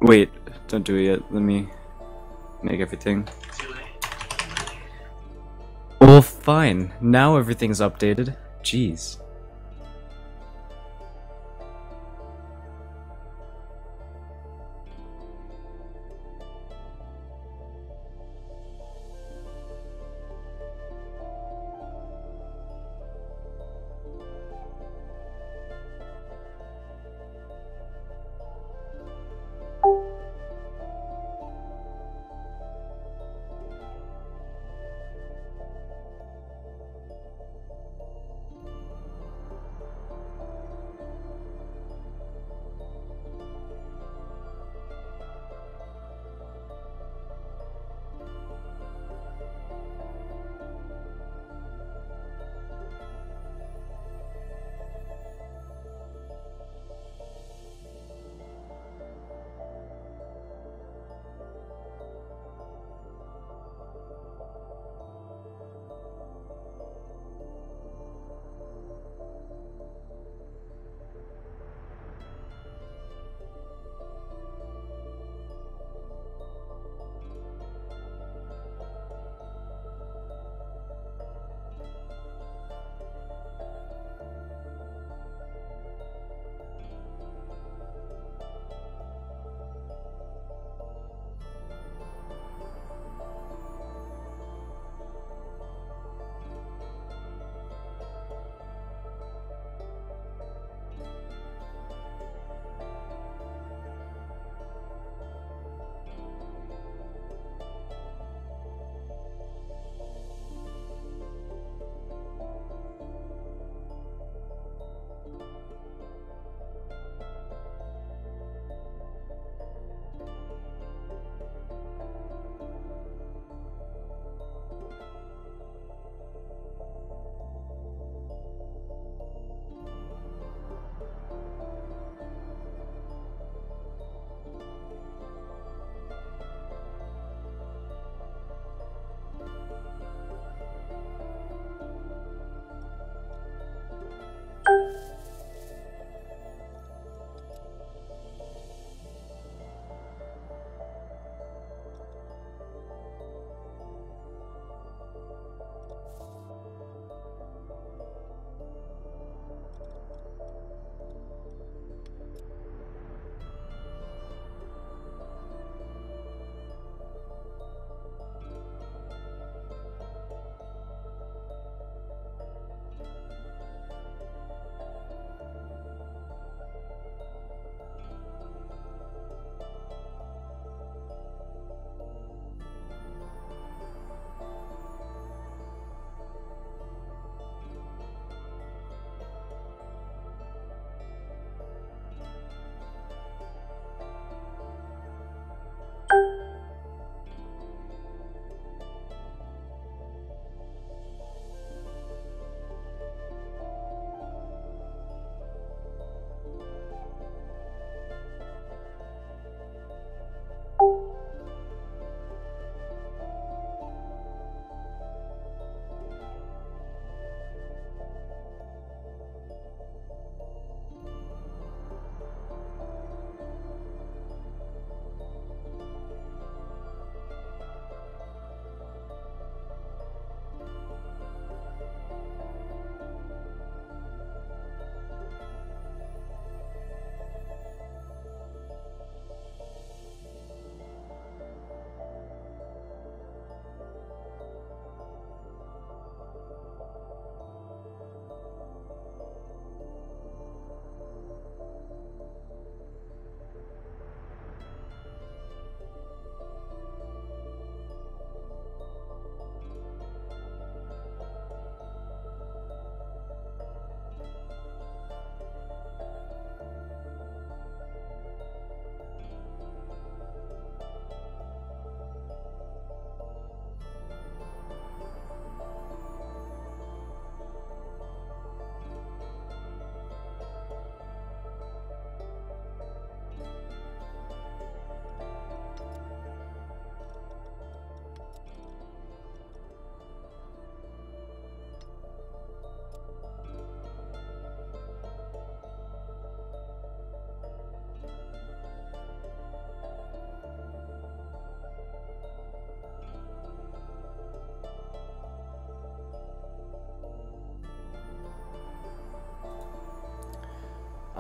Wait, don't do it yet. Let me make everything. Well, fine. Now everything's updated. Jeez.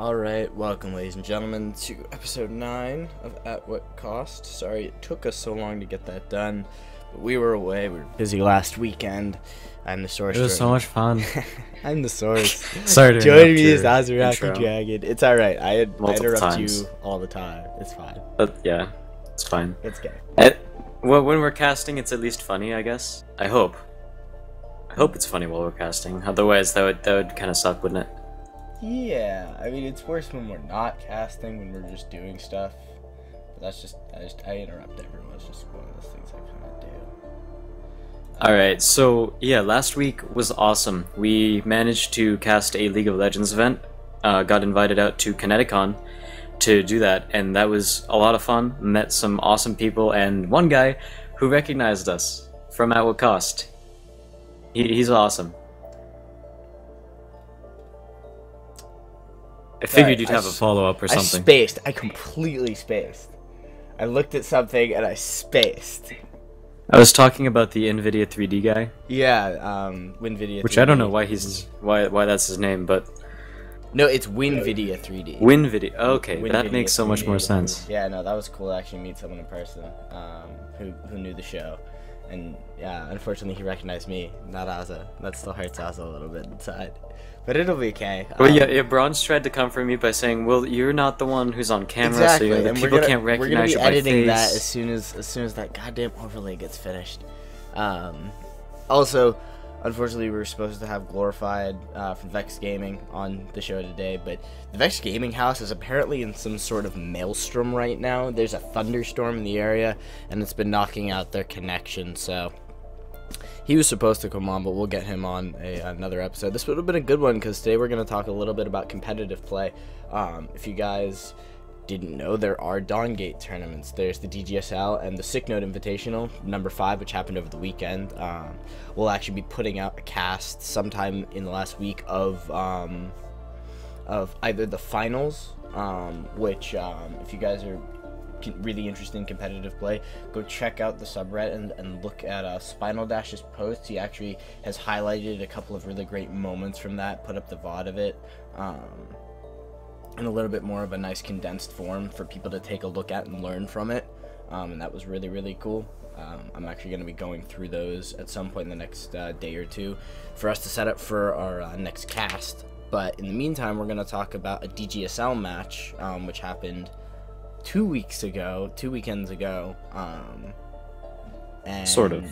Alright, welcome ladies and gentlemen to episode 9 of At What Cost. Sorry it took us so long to get that done, but we were away, we were busy last weekend. I'm TheSource. It was so much fun. I'm TheSource. Sorry to Joining interrupt me is your Azaraki intro. Dragon. It's alright, I interrupt times. you all the time. It's fine. But yeah, it's fine. It's good. When we're casting, it's at least funny, I guess. I hope it's funny while we're casting. Otherwise, that would kind of suck, wouldn't it? Yeah, I mean, it's worse when we're not casting, when we're just doing stuff. But that's just, I interrupt everyone. It's just one of those things I kind of do. Alright, so yeah, last week was awesome. We managed to cast a League of Legends event, got invited out to Kineticon to do that, and that was a lot of fun. Met some awesome people, and one guy who recognized us from At What Cost. He's awesome. I figured you'd have a follow-up or something. I spaced. I completely spaced. I looked at something and I spaced. I was talking about the NVIDIA 3D guy. Yeah, WinVidia 3D. Which I don't know why why that's his name, but no, it's WinVidia 3D. WinVidia. Okay, WinVidia that makes so much more sense. Yeah, no, that was cool to actually meet someone in person who knew the show. And yeah, unfortunately he recognized me, not Aza. That still hurts Aza a little bit inside. But it'll be okay. Well, yeah, Bronze tried to comfort me by saying, "Well, you're not the one who's on camera, exactly. so people can't recognize you by face." We're gonna be editing that as soon as that goddamn overlay gets finished. Also, unfortunately, we were supposed to have Glorified from Vex Gaming on the show today, but the Vex Gaming house is apparently in some sort of maelstrom right now. There's a thunderstorm in the area, and it's been knocking out their connection, so he was supposed to come on, but we'll get him on another episode. This would have been a good one, because today we're going to talk a little bit about competitive play. If you guys didn't know, there are Dawngate tournaments. There's the DGSL and the Sick Note Invitational, number 5, which happened over the weekend. We'll actually be putting out a cast sometime in the last week of either the finals, which if you guys are really interested in competitive play, go check out the subreddit and look at Spinal Dash's post. He actually has highlighted a couple of really great moments from that, put up the VOD of it, in a little bit more of a nice condensed form for people to take a look at and learn from it, and that was really, really cool. I'm actually going to be going through those at some point in the next day or two for us to set up for our next cast. But in the meantime, we're going to talk about a DGSL match, which happened 2 weekends ago, and sort of.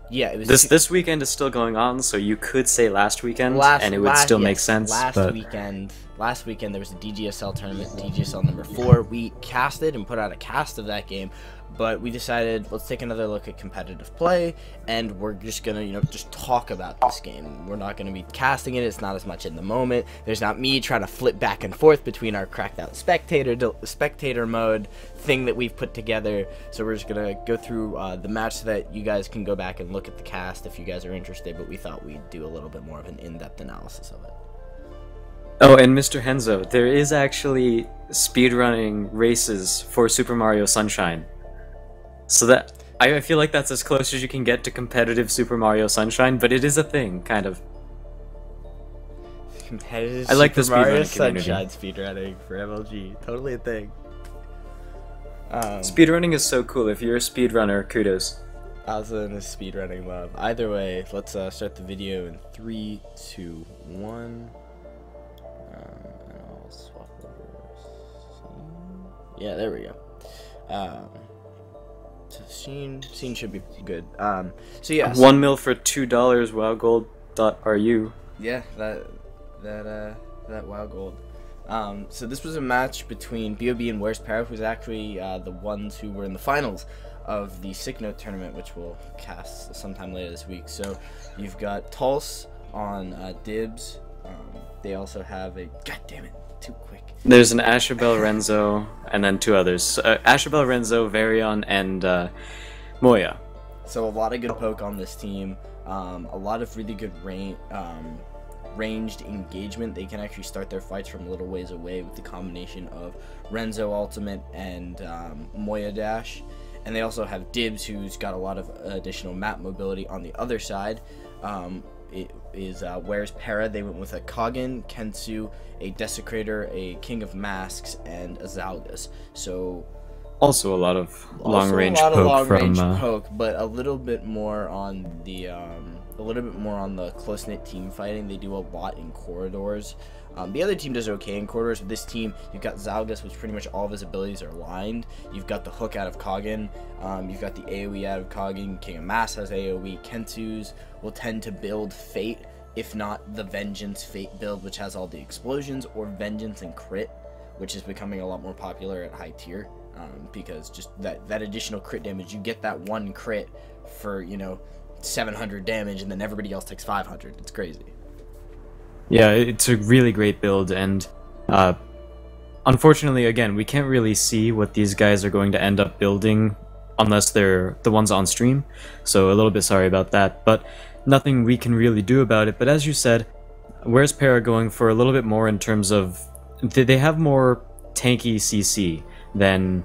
Yeah, it was this weekend is still going on, so you could say last weekend, and it would still make sense. Last weekend there was a DGSL tournament, DGSL number 4. We casted and put out a cast of that game, but we decided, let's take another look at competitive play, and we're just gonna, just talk about this game. We're not gonna be casting it. It's not as much in the moment. There's not me trying to flip back and forth between our cracked out spectator mode thing that we've put together. So we're just gonna go through the match so that you guys can go back and look at the cast if you guys are interested, but we thought we'd do a little bit more of an in-depth analysis of it. Oh, and Mr. Henzo, there is actually speedrunning races for Super Mario Sunshine. So that I feel like that's as close as you can get to competitive Super Mario Sunshine, but it is a thing, kind of. Competitive I like the Super Mario speedrunning community. Sunshine speedrunning for MLG, totally a thing. Speedrunning is so cool. If you're a speedrunner, kudos. Also in the speedrunning love. Either way, let's start the video in 3, 2, 1. And I'll swap over scene. Yeah, there we go. So scene should be good. So yeah. 1 mil for $2. WowGold.ru. Yeah, that WoW Gold. So this was a match between BOB and Where's Para, who's actually the ones who were in the finals of the Sick Note tournament, which we'll cast sometime later this week. So you've got Tulse on dibs. They also have a, god damn it, too quick. There's an Asherbell Renzo, and then 2 others. Asherbell Renzo, Varion, and Moya. So a lot of good poke on this team. A lot of really good ranged engagement. They can actually start their fights from a little ways away with the combination of Renzo ultimate and Moya dash. And they also have Dibs, who's got a lot of additional map mobility on the other side, Where's Para? They went with a Kagen, Kensu, a Desecrator, a King of Masks, and a Zalgus. So also a lot of long-range poke, but a little bit more on the close-knit team fighting. They do a lot in corridors. The other team does okay in corridors, but this team, you've got Zalgus, which pretty much all of his abilities are lined. You've got the hook out of Kagen. You've got the AoE out of Kagen. King of Mass has AoE. Kensu's will tend to build Fate, if not the Vengeance Fate build, which has all the explosions, or Vengeance and Crit, which is becoming a lot more popular at high tier, because just that additional crit damage, you get that one crit for, 700 damage, and then everybody else takes 500. It's crazy. Yeah, it's a really great build, and unfortunately, again, we can't really see what these guys are going to end up building unless they're the ones on stream, so a little bit sorry about that, but nothing we can really do about it. But as you said, where's Para going for a little bit more in terms of... They have more tanky CC than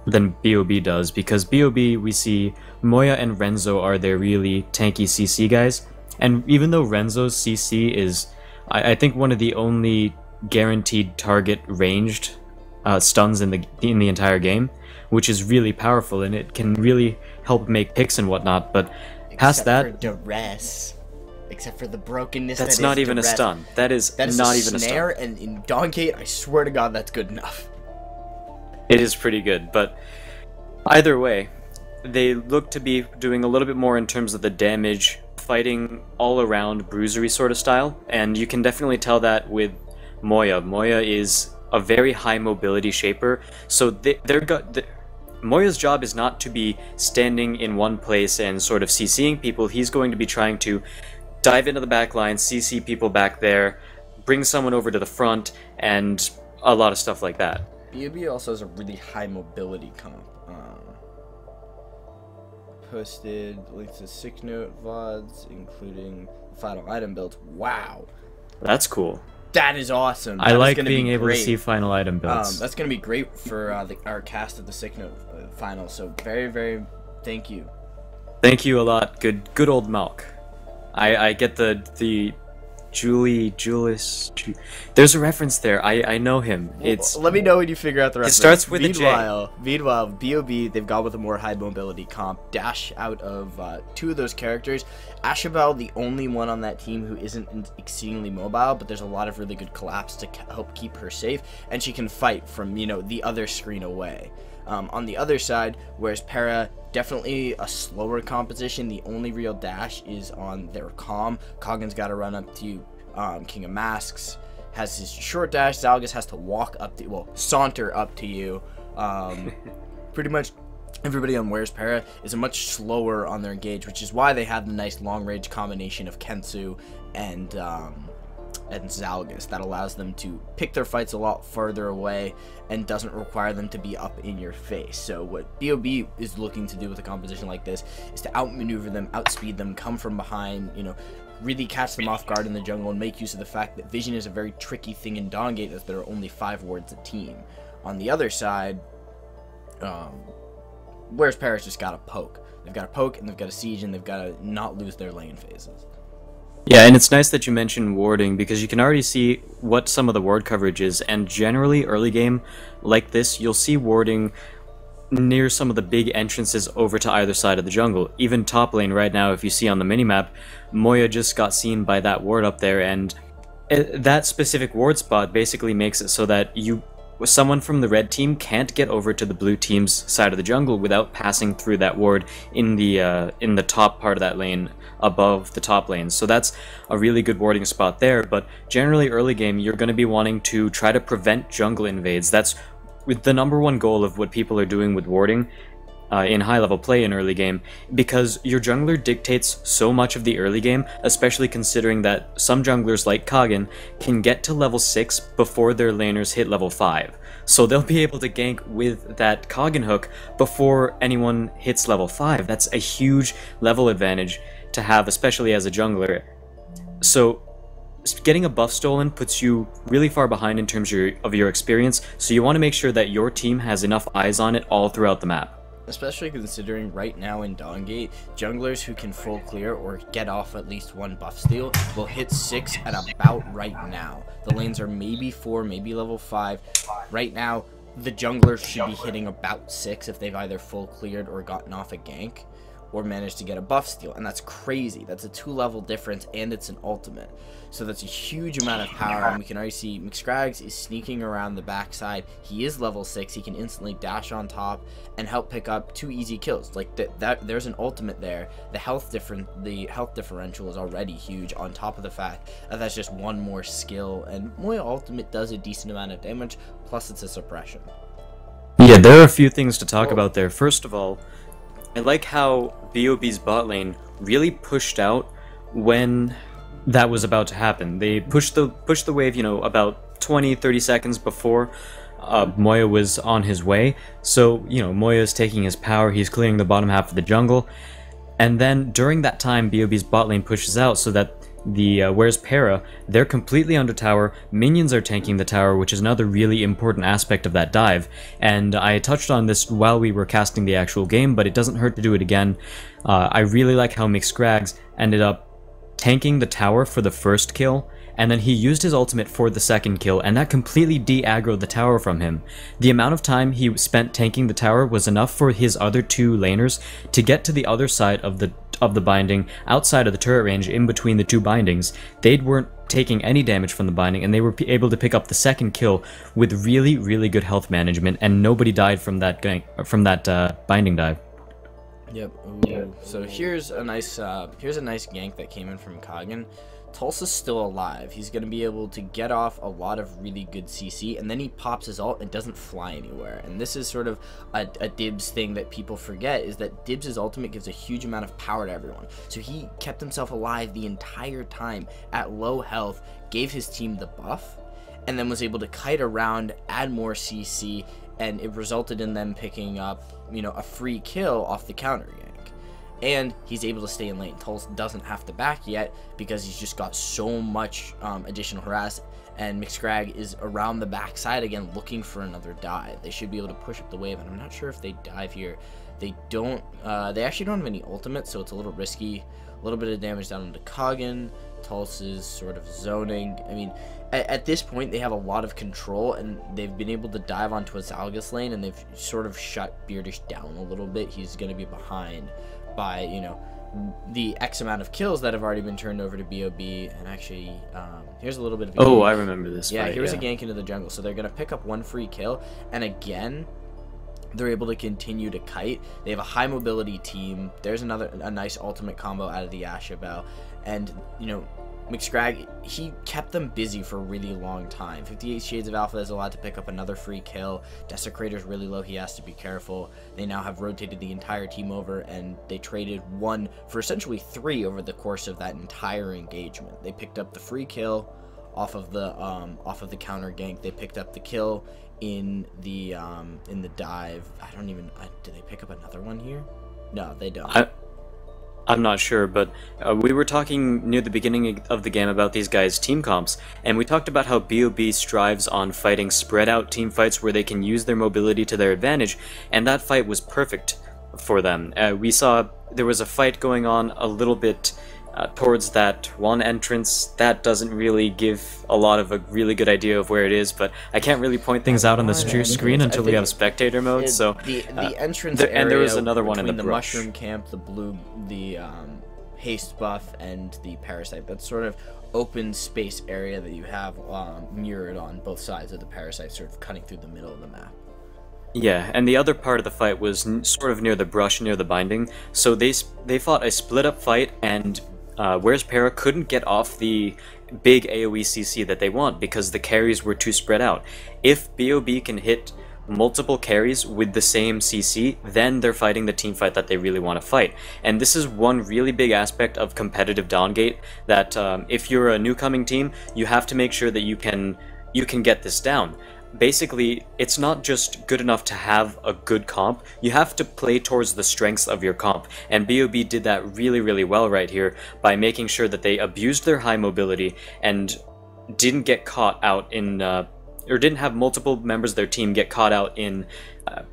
BOB does, because BOB, we see Moya and Renzo are their really tanky CC guys. And even though Renzo's CC is, I think, one of the only guaranteed target ranged stuns in the entire game, which is really powerful, and it can really help make picks and whatnot. But past that, except for duress, except for the brokenness, that's not even duress. A stun. That is not even a snare, stun. And in Dawngate, I swear to God, that's good enough. It is pretty good, but either way, they look to be doing a little bit more in terms of the damage, fighting all around bruisery sort of style, and you can definitely tell that with Moya. Moya is a very high mobility shaper, so Moya's job is not to be standing in one place and sort of CCing people. He's going to be trying to dive into the back line, CC people back there, bring someone over to the front, and a lot of stuff like that. BOB also has a really high mobility comp. Posted links to sick note VODs, including final item builds. Wow, that's cool. That is awesome. I like being able to see final item builds. That's going to be great for our cast of the sick note final. So very, very thank you. Thank you a lot. Good old Malk. I get the Julius. There's a reference there. I know him. It's. Let me know when you figure out the reference. It starts with a J. Meanwhile, BOB, they've gone with a more high mobility comp. Dash out of two of those characters. Ashabel, the only one on that team who isn't exceedingly mobile, but there's a lot of really good collapse to help keep her safe, and she can fight from the other screen away. On the other side, whereas Para, definitely a slower composition. The only real dash is on their Calm. Kagen's got to run up to you. King of Masks has his short dash. Zalgus has to walk up to, well, saunter up to you. Pretty much everybody on Where's Para is much slower on their engage, which is why they have the nice long-range combination of Kensu and Zalgus that allows them to pick their fights a lot further away and doesn't require them to be up in your face. So what BOB is looking to do with a composition like this is to outmaneuver them, outspeed them, come from behind, really catch them off guard in the jungle, and make use of the fact that vision is a very tricky thing in Dawngate, as there are only 5 wards a team. On the other side, Where's Para's just got to poke. They've got to poke, and they've got to siege, and they've got to not lose their lane phases. Yeah, and it's nice that you mentioned warding, because you can already see what some of the ward coverage is, and generally early game like this, you'll see warding near some of the big entrances over to either side of the jungle. Even top lane right now, if you see on the minimap, Moya just got seen by that ward up there, and that specific ward spot basically makes it so that someone from the red team can't get over to the blue team's side of the jungle without passing through that ward in the top part of that lane above the top lane. So that's a really good warding spot there, but generally early game you're going to be wanting to try to prevent jungle invades. That's with the #1 goal of what people are doing with warding in high level play in early game, because your jungler dictates so much of the early game, especially considering that some junglers like Kagen can get to level 6 before their laners hit level 5. So they'll be able to gank with that Kagen hook before anyone hits level 5. That's a huge level advantage to have, especially as a jungler. So getting a buff stolen puts you really far behind in terms of your experience, so you want to make sure that your team has enough eyes on it all throughout the map. especially considering right now in Dawngate, junglers who can full clear or get off at least one buff steal will hit 6 at about right now. The lanes are maybe 4, maybe level 5. Right now, the junglers should be hitting about 6 if they've either full cleared or gotten off a gank, or managed to get a buff steal, and that's crazy. That's a 2-level difference, and it's an ultimate. So that's a huge amount of power, and we can already see McScraggs is sneaking around the backside. He is level 6. He can instantly dash on top and help pick up 2 easy kills. Like there's an ultimate there. The health differential is already huge, on top of the fact that that's just one more skill, and Moya ultimate does a decent amount of damage, plus it's a suppression. Yeah, there are a few things to talk about there. First of all, I like how BOB's bot lane really pushed out when that was about to happen. They pushed the wave, you know, about 20-30 seconds before Moya was on his way. So, you know, Moya is taking his power, he's clearing the bottom half of the jungle, and then during that time, BOB's bot lane pushes out so that the Where's Para, they're completely under tower, minions are tanking the tower, which is another really important aspect of that dive, and I touched on this while we were casting the actual game, but it doesn't hurt to do it again. I really like how McScraggs ended up tanking the tower for the first kill, and then he used his ultimate for the second kill, and that completely de-aggroed the tower from him. The amount of time he spent tanking the tower was enough for his other 2 laners to get to the other side of the binding, outside of the turret range, in between the 2 bindings. They weren't taking any damage from the binding, and they were able to pick up the second kill with really, really good health management, and nobody died from that binding dive. Yep. Ooh. So here's a nice gank that came in from Kagan. Tulsa's still alive. He's going to be able to get off a lot of really good CC, and then he pops his ult and doesn't fly anywhere. And this is sort of a dibs thing that people forget, is that dibs' ultimate gives a huge amount of power to everyone. So he kept himself alive the entire time at low health, gave his team the buff, and then was able to kite around, add more CC, and it resulted in them picking up, you know, a free kill off the counter gank. And he's able to stay in lane. Tulsa doesn't have to back yet because he's just got so much additional harass, and McScragg is around the backside again looking for another dive. They should be able to push up the wave, and I'm not sure if they dive here. They don't. They actually don't have any ultimate, so it's a little risky. A little bit of damage down into Kagan. Tulsa's sort of zoning. I mean, at this point, they have a lot of control, and they've been able to dive onto a Zalgus lane, and they've sort of shut Beardish down a little bit. He's going to be behind by, you know, the X amount of kills that have already been turned over to BOB. And actually, here's a little bit of a Oh, gank. I remember this Yeah, fight, here's a gank into the jungle. So they're going to pick up 1 free kill, and again, they're able to continue to kite. They have a high mobility team. There's a nice ultimate combo out of the Ashabel, and, you know, McScragg, he kept them busy for a really long time. 58 Shades of Alpha is allowed to pick up another free kill. Desecrator's really low, he has to be careful. They now have rotated the entire team over, and they traded 1 for essentially 3 over the course of that entire engagement. They picked up the free kill off of the counter gank. They picked up the kill in the dive. Did they pick up another one here? No, they don't. I'm not sure, but we were talking near the beginning of the game about these guys' team comps, and we talked about how BOB strives on fighting spread out team fights where they can use their mobility to their advantage, and that fight was perfect for them. We saw there was a fight going on a little bit towards that one entrance. That doesn't really give a lot of a really good idea of where it is, but I can't really point things out on the screen until we have spectator mode. So the entrance area, and there was another one in the mushroom camp, the haste buff, and the parasite. That's sort of open space area that you have mirrored on both sides of the parasite, sort of cutting through the middle of the map. Yeah, and the other part of the fight was sort of near the brush, near the binding. So they fought a split up fight, and Where's Para couldn't get off the big AoE CC that they want because the carries were too spread out. If BOB can hit multiple carries with the same CC, then they're fighting the team fight that they really want to fight. And this is one really big aspect of competitive Dawngate, that if you're a new coming team, you have to make sure that you can get this down. Basically, it's not just good enough to have a good comp, you have to play towards the strengths of your comp, and BOB did that really, really well right here by making sure that they abused their high mobility and didn't get caught out in or didn't have multiple members of their team get caught out in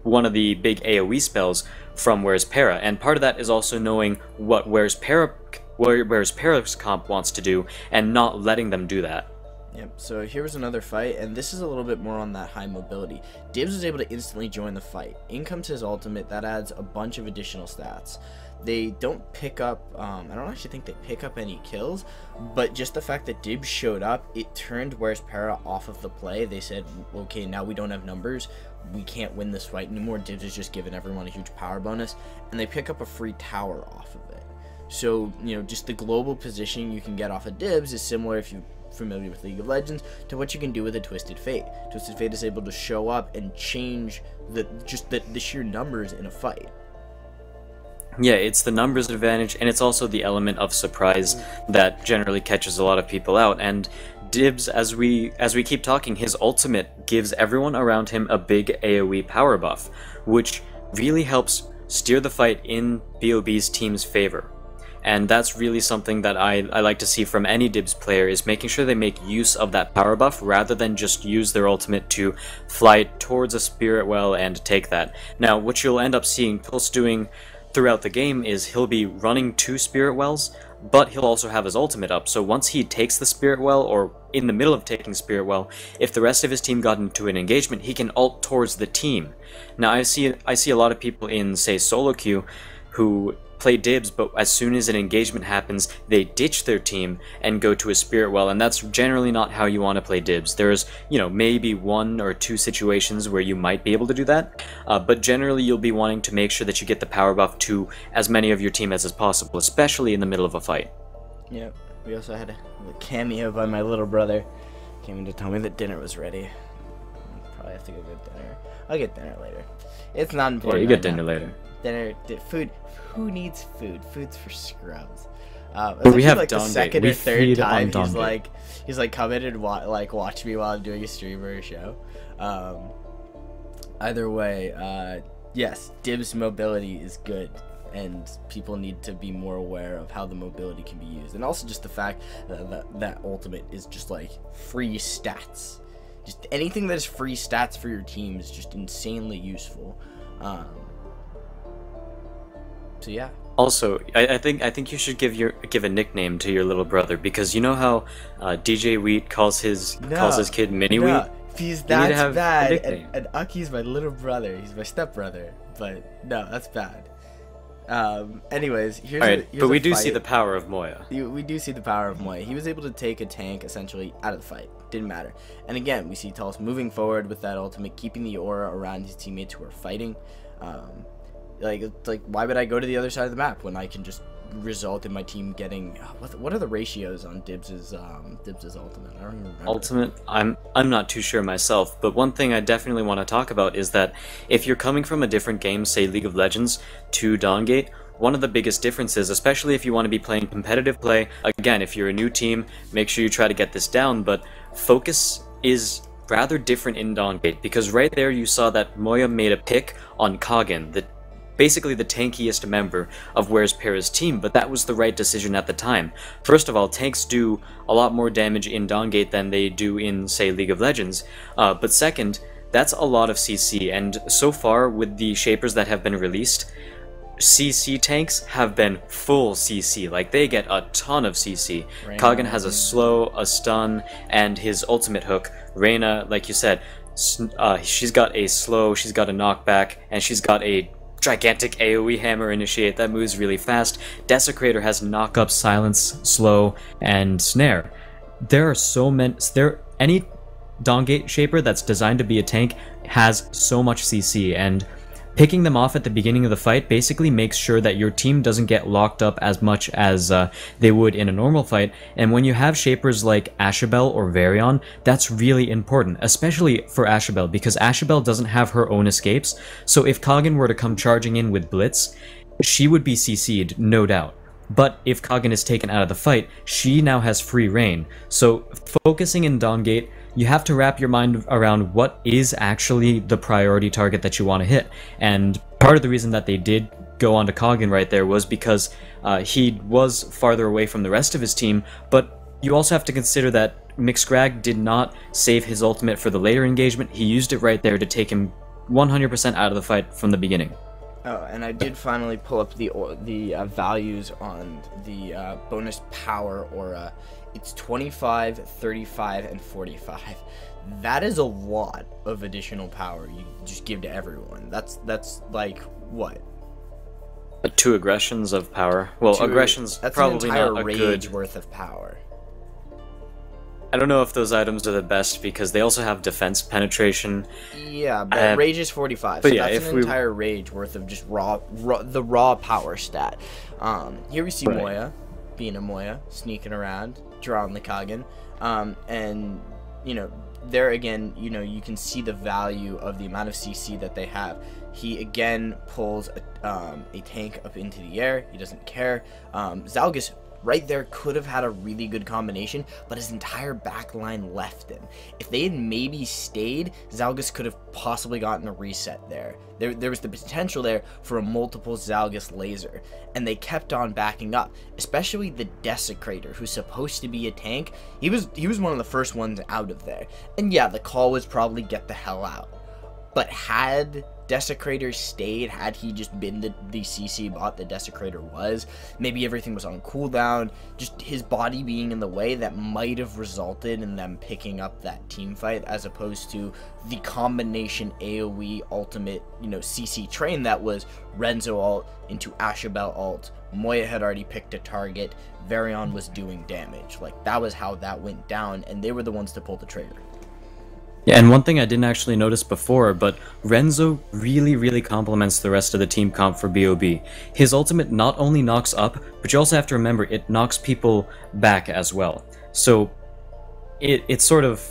one of the big AoE spells from Where's Para, and part of that is also knowing what Where's Para's comp wants to do and not letting them do that. Yep, so here was another fight, and this is a little bit more on that high mobility. Dibs was able to instantly join the fight. In comes his ultimate, that adds a bunch of additional stats. They don't pick up, I don't actually think they pick up any kills, but just the fact that Dibs showed up, it turned Where's Para off of the play. They said, okay, now we don't have numbers, we can't win this fight anymore. Dibs is just giving everyone a huge power bonus, and they pick up a free tower off of it. So, you know, just the global positioning you can get off of Dibs is similar, if you're familiar with League of Legends, to what you can do with a Twisted Fate. Twisted Fate is able to show up and change the sheer numbers in a fight. Yeah, it's the numbers advantage, and it's also the element of surprise that generally catches a lot of people out. And Dibs, as we keep talking, his ultimate gives everyone around him a big AoE power buff, which really helps steer the fight in BOB's team's favor. And that's really something that I like to see from any Dibs player, is making sure they make use of that power buff rather than just use their ultimate to fly towards a spirit well and take that. Now, what you'll end up seeing Pulse doing throughout the game is he'll be running 2 spirit wells, but he'll also have his ultimate up. So once he takes the spirit well, or in the middle of taking spirit well, if the rest of his team got into an engagement, he can ult towards the team. Now I see a lot of people in, say, solo queue who play Dibs, but as soon as an engagement happens, they ditch their team and go to a spirit well, and that's generally not how you want to play Dibs. There's, you know, maybe 1 or 2 situations where you might be able to do that, but generally you'll be wanting to make sure that you get the power buff to as many of your teammates as possible, especially in the middle of a fight. Yep, we also had a cameo by my little brother. Came in to tell me that dinner was ready. Probably have to go get dinner. I'll get dinner later. It's not important. Yeah, you get dinner later. Dinner, food. Who needs food? Food's for scrubs. But we have like Dawngate. The second we or third time Dawngate. he's like come in and watch me while I'm doing a stream or a show. Either way, yes, Dibs mobility is good, and people need to be more aware of how the mobility can be used, and also just the fact that ultimate is just like free stats. Just anything that is free stats for your team is just insanely useful. So yeah. Also, I think you should give a nickname to your little brother, because you know how DJ Wheat calls his kid Mini Wheat. He's that's bad, and Aki's my little brother. He's my stepbrother, but no, that's bad. Anyways, here's but we do see the power of Moya. We do see the power of Moya. He was able to take a tank essentially out of the fight. Didn't matter. And again, we see Tulsa moving forward with that ultimate, keeping the aura around his teammates who are fighting. Like, why would I go to the other side of the map when I can just result in my team getting... What are the ratios on Dibs's ultimate? I don't even remember. Ultimate? I'm not too sure myself, but one thing I definitely want to talk about is that if you're coming from a different game, say League of Legends, to Dawngate, one of the biggest differences, especially if you want to be playing competitive play, again, if you're a new team, make sure you try to get this down, but focus is rather different in Dawngate, because right there you saw that Moya made a pick on Kagen, basically the tankiest member of Where's Para's team, but that was the right decision at the time. First of all, tanks do a lot more damage in Dawngate than they do in, say, League of Legends, but second, that's a lot of CC, and so far with the Shapers that have been released, CC tanks have been full CC, like they get a ton of CC. Kagen has a slow, a stun, and his ultimate hook. Reyna, like you said, she's got a slow, she's got a knockback, and she's got a gigantic AoE hammer initiate that moves really fast. Desecrator has knock up, silence, slow, and snare. There are so many. Any Dawngate Shaper that's designed to be a tank has so much CC, and picking them off at the beginning of the fight basically makes sure that your team doesn't get locked up as much as they would in a normal fight. And when you have Shapers like Ashabel or Varion, that's really important, especially for Ashabel, because Ashabel doesn't have her own escapes, so if Kagen were to come charging in with Blitz, she would be CC'd, no doubt. But if Kagen is taken out of the fight, she now has free reign. So focusing in Dawngate, you have to wrap your mind around what is actually the priority target that you want to hit. And part of the reason that they did go on to Kagen right there was because he was farther away from the rest of his team, but you also have to consider that Mixgrag did not save his ultimate for the later engagement. He used it right there to take him 100% out of the fight from the beginning. Oh, and I did finally pull up the values on the bonus power aura. It's 25, 35, and 45. That is a lot of additional power you just give to everyone. That's like what? 2 aggressions of power. Well, aggressions probably an entire not a rage good worth of power. I don't know if those items are the best because they also have defense penetration. Yeah, but rage is 45, but so yeah, that's an entire rage worth of just the raw power stat. Here we see Moya, being a Moya, sneaking around, drawing the Kagen, and you know, there again, you know, you can see the value of the amount of CC that they have. He again pulls a tank up into the air. He doesn't care. Zalgus right there could have had a really good combination, but his entire back line left him. If they had maybe stayed, Zalgus could have possibly gotten a reset there. There was the potential there for a multiple Zalgus laser, and they kept on backing up, especially the Desecrator, who's supposed to be a tank. He was one of the first ones out of there. And yeah, the call was probably get the hell out. But had Desecrator stayed, had he just been the CC bot the Desecrator was, maybe everything was on cooldown, just his body being in the way, that might have resulted in them picking up that team fight, as opposed to the combination AoE ultimate, you know, CC train that was Renzo ult into Ashabel ult. Moya had already picked a target, Varian was doing damage. Like, that was how that went down, and they were the ones to pull the trigger. Yeah, and one thing I didn't actually notice before, but Renzo really complements the rest of the team comp for BOB. His ultimate not only knocks up, but you also have to remember it knocks people back as well. So it sort of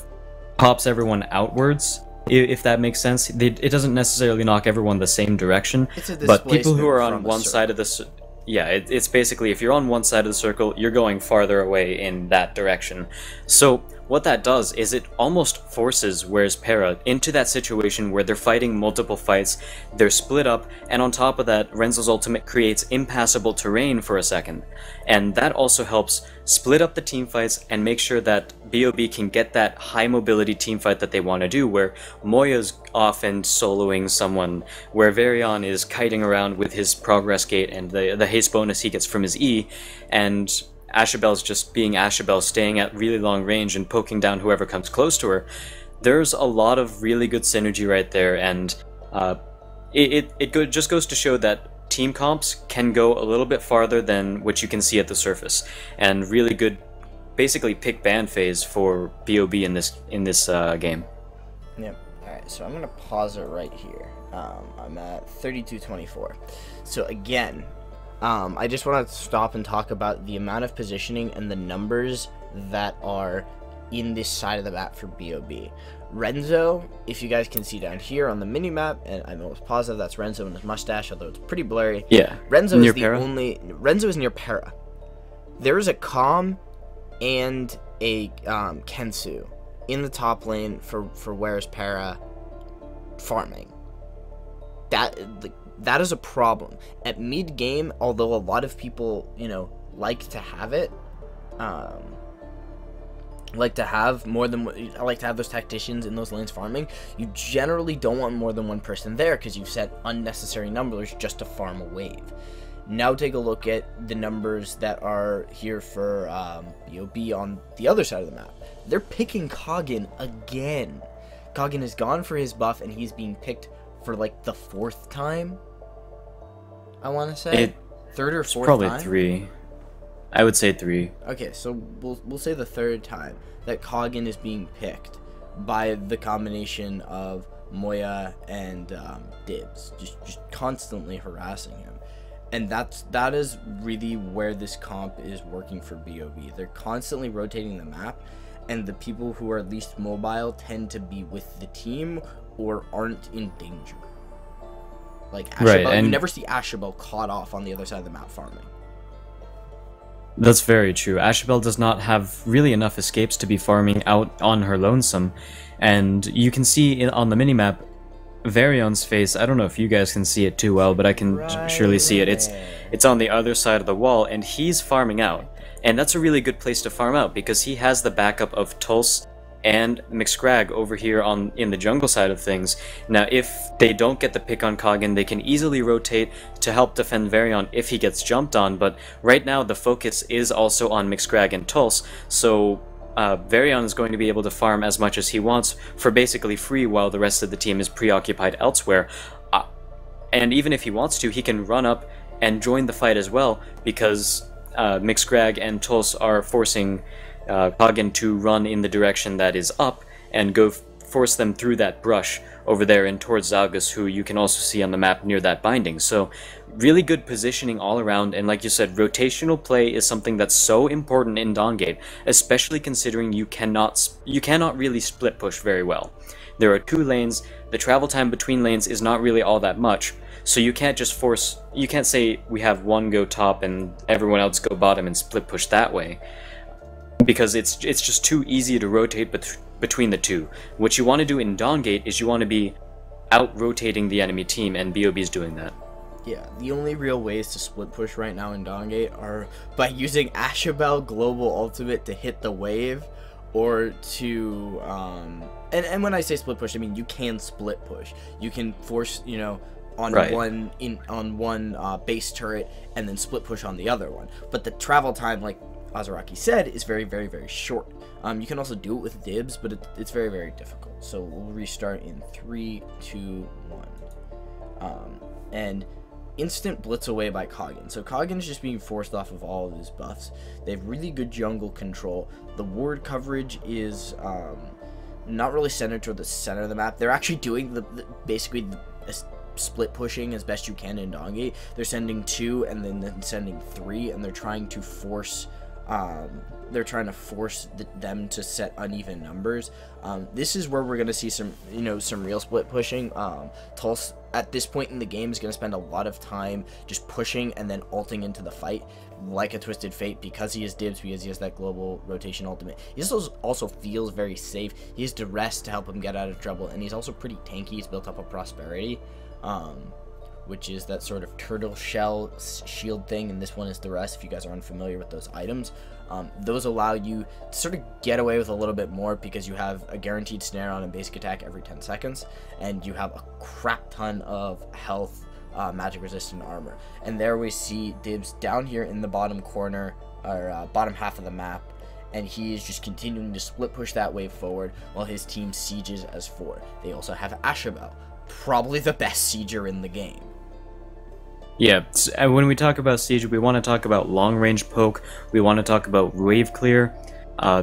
pops everyone outwards, if that makes sense. It doesn't necessarily knock everyone the same direction, but people who are on one side of the... Yeah, it's basically, if you're on one side of the circle, you're going farther away in that direction. So what that does is it almost forces Where's Para into that situation where they're fighting multiple fights, they're split up, and on top of that, Renzo's ultimate creates impassable terrain for a second. And that also helps split up the team fights and make sure that BOB can get that high mobility team fight that they want to do, where Moya's often soloing someone, where Varian is kiting around with his progress gate and the haste bonus he gets from his E, and Ashabel's just being Ashabel, staying at really long range and poking down whoever comes close to her. There's a lot of really good synergy right there, and it just goes to show that team comps can go a little bit farther than what you can see at the surface, and really good, basically pick ban phase for BOB in this game. Yep. Alright, so I'm gonna pause it right here. I'm at 32:24. So again, I just want to stop and talk about the amount of positioning and the numbers that are in this side of the map for BOB. Renzo, if you guys can see down here on the mini-map, and I'm almost positive that's Renzo and his mustache, although it's pretty blurry. Yeah, Renzo is Renzo is near Para. There is a Com and a Kensu in the top lane for Where's Para farming. That is a problem. At mid-game, although a lot of people, you know, like to have it, like to have those tacticians in those lanes farming, you generally don't want more than one person there because you've set unnecessary numbers just to farm a wave. Now take a look at the numbers that are here for BOB on the other side of the map. They're picking Kagen again. Kagen is gone for his buff, and he's being picked for like the 4th time, I want to say. 3rd or 4th probably time? 3. I would say 3. Okay, so we'll say the 3rd time that Kagen is being picked by the combination of Moya and Dibs, just constantly harassing him. And that is really where this comp is working for BOB. They're constantly rotating the map, and the people who are least mobile tend to be with the team or aren't in danger. Like Ashabel, right, and you never see Ashabel caught off on the other side of the map farming. That's very true. Ashabel does not have really enough escapes to be farming out on her lonesome, and you can see on the minimap, Varyon's face, I don't know if you guys can see it too well, but I can surely see it. It's on the other side of the wall, and he's farming out. And that's a really good place to farm out, because he has the backup of Tulse and McScrag over here in the jungle side of things. Now, if they don't get the pick on Koggin, they can easily rotate to help defend Varyon if he gets jumped on, but right now the focus is also on McScrag and Tulse, so Varyon is going to be able to farm as much as he wants for basically free while the rest of the team is preoccupied elsewhere. And even if he wants to, he can run up and join the fight as well, because McScrag and Tulse are forcing Koggin to run in the direction that is up and go force them through that brush over there and towards Zalgus, who you can also see on the map near that binding. So really good positioning all around, and like you said, rotational play is something that's so important in Dawngate, especially considering you cannot really split push very well. There are 2 lanes, the travel time between lanes is not really all that much, so you can't just you can't say we have one go top and everyone else go bottom and split push that way, because it's just too easy to rotate between the two. What you want to do in Dawngate is you want to be out-rotating the enemy team, and BOB's doing that. Yeah, the only real ways to split push right now in Dawngate are by using Ashabel Global Ultimate to hit the wave, or to, and when I say split push, I mean you can split push. You can force, you know, on one base turret and then split push on the other one. But the travel time, like Azaraki said, is very, very, very short. You can also do it with dibs, but it's very, very difficult. So we'll restart in 3, 2, 1. And instant blitz away by Koggin. So Koggin is just being forced off of all of his buffs. They have really good jungle control. The ward coverage is not really centered toward the center of the map. They're actually doing basically split pushing as best you can in Dawngate. They're sending 2 and then sending 3, and they're trying to force them to set uneven numbers. This is where we're going to see some real split pushing. Tulse at this point in the game is going to spend a lot of time just pushing and then ulting into the fight like a Twisted Fate, because he has dibs, because he has that global rotation ultimate. He also feels very safe. He has duress to help him get out of trouble, and he's also pretty tanky. He's built up a prosperity, which is that sort of turtle shell shield thing, and this one is duress, if you guys are unfamiliar with those items. Those allow you to sort of get away with a little bit more, because you have a guaranteed snare on a basic attack every 10 seconds, and you have a crap ton of health, magic resistant armor. And there we see dibs down here in the bottom corner, or bottom half of the map, and he is just continuing to split push that wave forward while his team sieges as 4. They also have Ashabel, probably the best sieger in the game. Yeah, when we talk about siege, we want to talk about long-range poke, we want to talk about wave clear,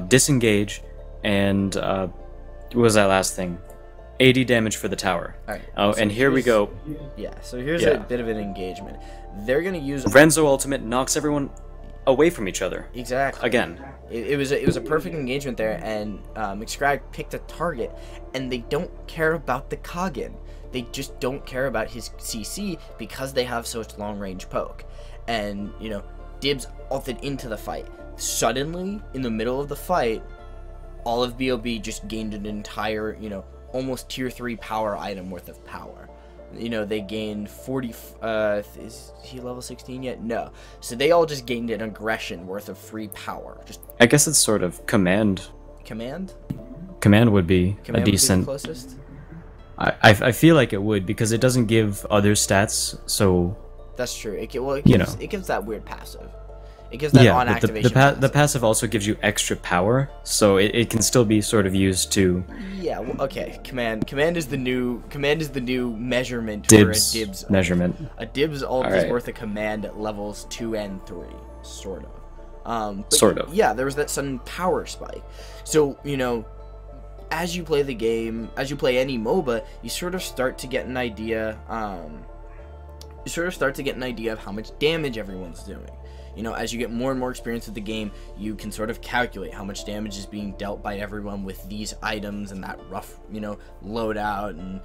disengage, and what was that last thing? 80 damage for the tower. Alright, oh, so and here we go. Yeah, so here's a bit of an engagement. They're going to use... Renzo ultimate knocks everyone away from each other. Exactly. Again. It was a perfect engagement there, and McScrag picked a target, and they don't care about the Koggin. They just don't care about his CC because they have such long-range poke. And, you know, dibs ulted into the fight. Suddenly, in the middle of the fight, all of BOB just gained an entire, you know, almost tier 3 power item worth of power. You know, they gained 40, is he level 16 yet? No. So they all just gained an aggression worth of free power. Just I guess it's sort of command. Command? Command would be command a decent... Would be the closest? I feel like it would, because it doesn't give other stats, so... That's true. It gives that weird passive. It gives that on activation. The passive also gives you extra power, so it can still be sort of used to... Yeah, well, okay. Command is the new measurement dibs for a dibs measurement. A dibs ult is worth a command at levels 2 and 3, sort of. Sort of. Yeah, there was that sudden power spike. So, you know, as you play the game, as you play any MOBA, you sort of start to get an idea. You sort of start to get an idea of how much damage everyone's doing. You know, as you get more and more experience with the game, you can sort of calculate how much damage is being dealt by everyone with these items and that rough, you know, loadout, and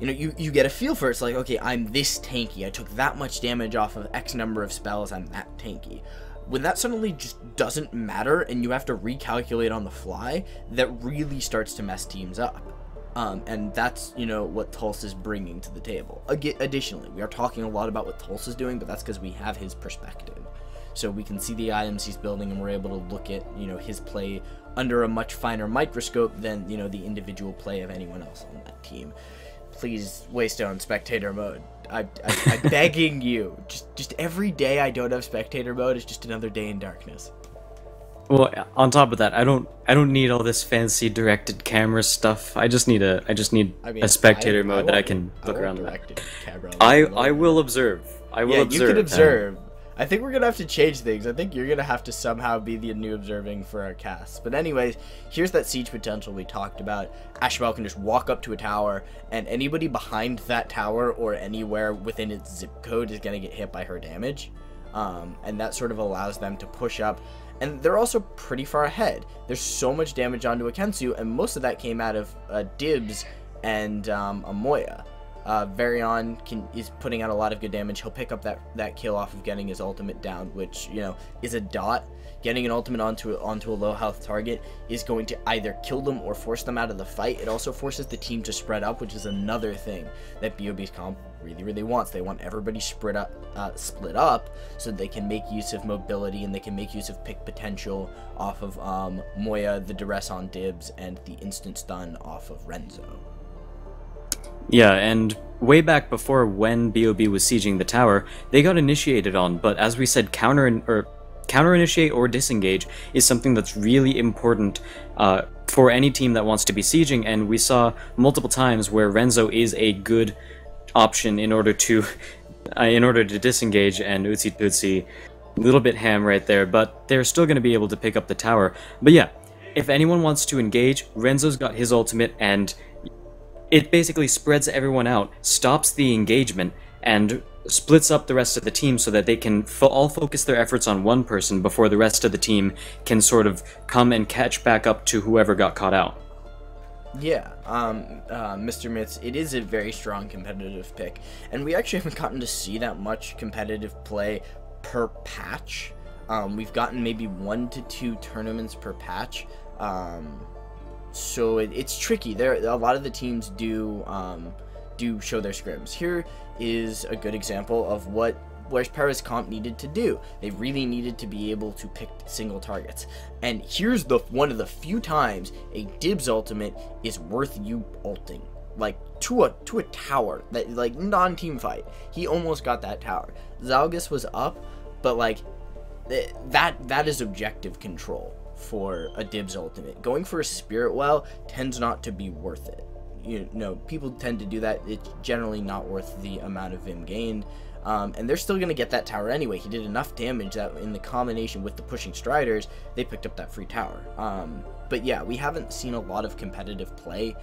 you know, you get a feel for it. It's like, okay, I'm this tanky. I took that much damage off of X number of spells. I'm that tanky. When that suddenly just doesn't matter and you have to recalculate on the fly, that really starts to mess teams up. And that's, you know, what Tulsa is bringing to the table. Additionally, we are talking a lot about what Tulsa is doing, but that's because we have his perspective. So we can see the items he's building, and we're able to look at, you know, his play under a much finer microscope than, you know, the individual play of anyone else on that team. Please, Waystone, spectator mode. I'm begging you. Just every day I don't have spectator mode is just another day in darkness. Well, on top of that, I don't need all this fancy directed camera stuff. I just need a spectator mode that I can look around. I will observe. I will observe. You can observe. I think we're gonna have to change things. I think you're gonna have to somehow be the new observing for our cast. But anyways, here's that siege potential we talked about. Ashbel can just walk up to a tower, and anybody behind that tower or anywhere within its zip code is gonna get hit by her damage. And that sort of allows them to push up. And they're also pretty far ahead. There's so much damage onto a Kensu, and most of that came out of Dibs and a Moya. Varion is putting out a lot of good damage. He'll pick up that kill off of getting his ultimate down, which, you know, is a dot. Getting an ultimate onto a low health target is going to either kill them or force them out of the fight. It also forces the team to spread up, which is another thing that BOB's comp really wants. They want everybody split up so they can make use of mobility, and they can make use of pick potential off of Moya, the duress on Dibs, and the instant stun off of Renzo. Yeah, and way back before, when BOB was sieging the tower, they got initiated on, but as we said, counter-initiate or disengage is something that's really important for any team that wants to be sieging, and we saw multiple times where Renzo is a good option in order to disengage, and Utsi Tutsi, a little bit ham right there, but they're still going to be able to pick up the tower. But yeah, if anyone wants to engage, Renzo's got his ultimate, and it basically spreads everyone out, stops the engagement, and splits up the rest of the team so that they can all focus their efforts on one person before the rest of the team can sort of come and catch back up to whoever got caught out. Yeah, Mr. Mitz, it is a very strong competitive pick, and we actually haven't gotten to see that much competitive play per patch. We've gotten maybe 1 to 2 tournaments per patch, so it's tricky. A lot of the teams do show their scrims. Here is a good example of what Paris Comp needed to do. They really needed to be able to pick single targets. And here's one of the few times a Dibs ultimate is worth you ulting. Like, to a tower. That, like, non-team fight. He almost got that tower. Zalgus was up, but, like, that is objective control for a Dibs ultimate. Going for a Spirit Well tends not to be worth it. You know, people tend to do that. It's generally not worth the amount of Vim gained. And they're still going to get that tower anyway. He did enough damage that in the combination with the pushing Striders, they picked up that free tower. But yeah, we haven't seen a lot of competitive play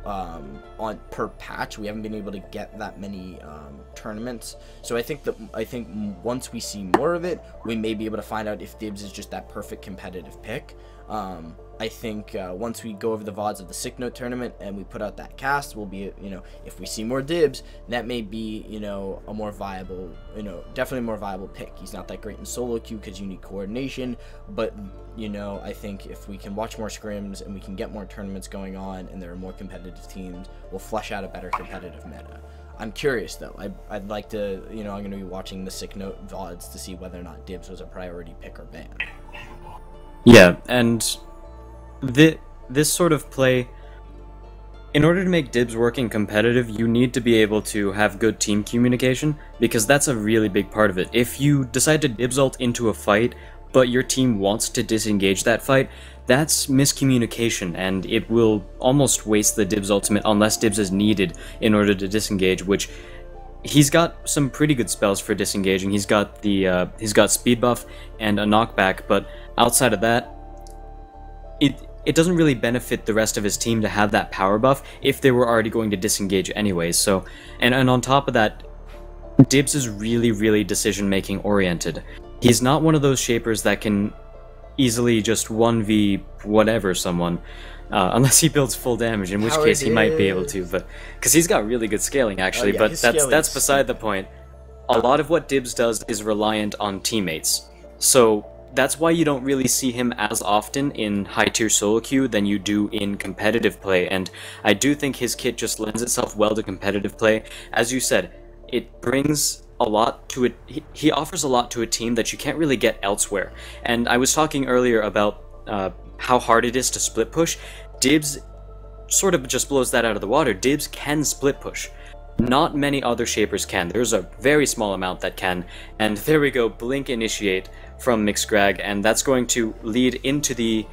on per patch. We haven't been able to get that many tournaments. So I think once we see more of it, we may be able to find out if Dibs is just that perfect competitive pick. I think once we go over the VODs of the Sick Note tournament and we put out that cast, we'll be, you know, if we see more Dibs, that may be, you know, a more viable, you know, definitely more viable pick. He's not that great in solo queue because you need coordination, but, you know, I think if we can watch more scrims and we can get more tournaments going on and there are more competitive teams, we'll flesh out a better competitive meta. I'm curious though. I'd like to, you know, I'm going to be watching the Sick Note VODs to see whether or not Dibs was a priority pick or ban. Yeah, and this sort of play, in order to make Dibs working competitive, you need to be able to have good team communication, because that's a really big part of it. If you decide to Dibs ult into a fight, but your team wants to disengage that fight, that's miscommunication, and it will almost waste the Dibs ultimate unless Dibs is needed in order to disengage, which he's got some pretty good spells for disengaging. He's got speed buff and a knockback, but outside of that, it doesn't really benefit the rest of his team to have that power buff if they were already going to disengage anyways. So, and on top of that, Dibs is really decision-making oriented. He's not one of those shapers that can easily just 1v whatever someone, unless he builds full damage, in which case he might be able to, but because he's got really good scaling actually. But that's beside the point. A lot of what Dibs does is reliant on teammates. So that's why you don't really see him as often in high-tier solo queue than you do in competitive play, and I do think his kit just lends itself well to competitive play. As you said, it brings a lot to it. He offers a lot to a team that you can't really get elsewhere. And I was talking earlier about how hard it is to split push. Dibs sort of just blows that out of the water. Dibs can split push. Not many other shapers can. There's a very small amount that can. And there we go, Blink Initiate from Mixgrag, and that's going to lead into the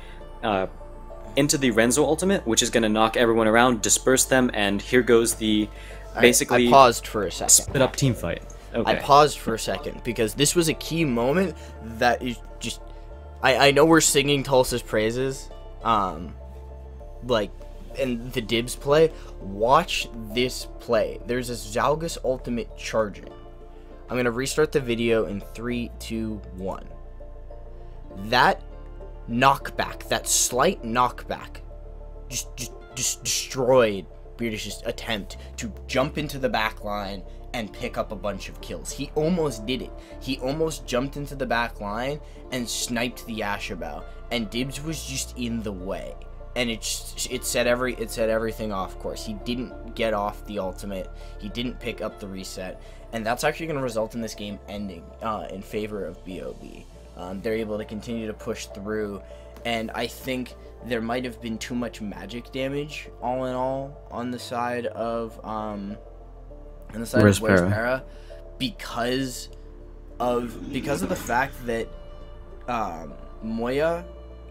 Renzo ultimate, which is going to knock everyone around, disperse them, and here goes the basically I paused for a second. Split up team fight. Okay. I paused for a second because this was a key moment that is just. I know we're singing Tulsa's praises, like, in the Dibs play. Watch this play. There's a Zalgus ultimate charging. I'm gonna restart the video in 3, 2, 1. That knockback, that slight knockback, just destroyed British's attempt to jump into the back line and pick up a bunch of kills. He almost did it. He almost jumped into the back line and sniped the Ashabao, and Dibs was just in the way. And it set everything off course. He didn't get off the ultimate. He didn't pick up the reset, and that's actually going to result in this game ending in favor of BOB. They're able to continue to push through, and I think there might have been too much magic damage, all in all, on the side of Where's Para, because of the fact that Moya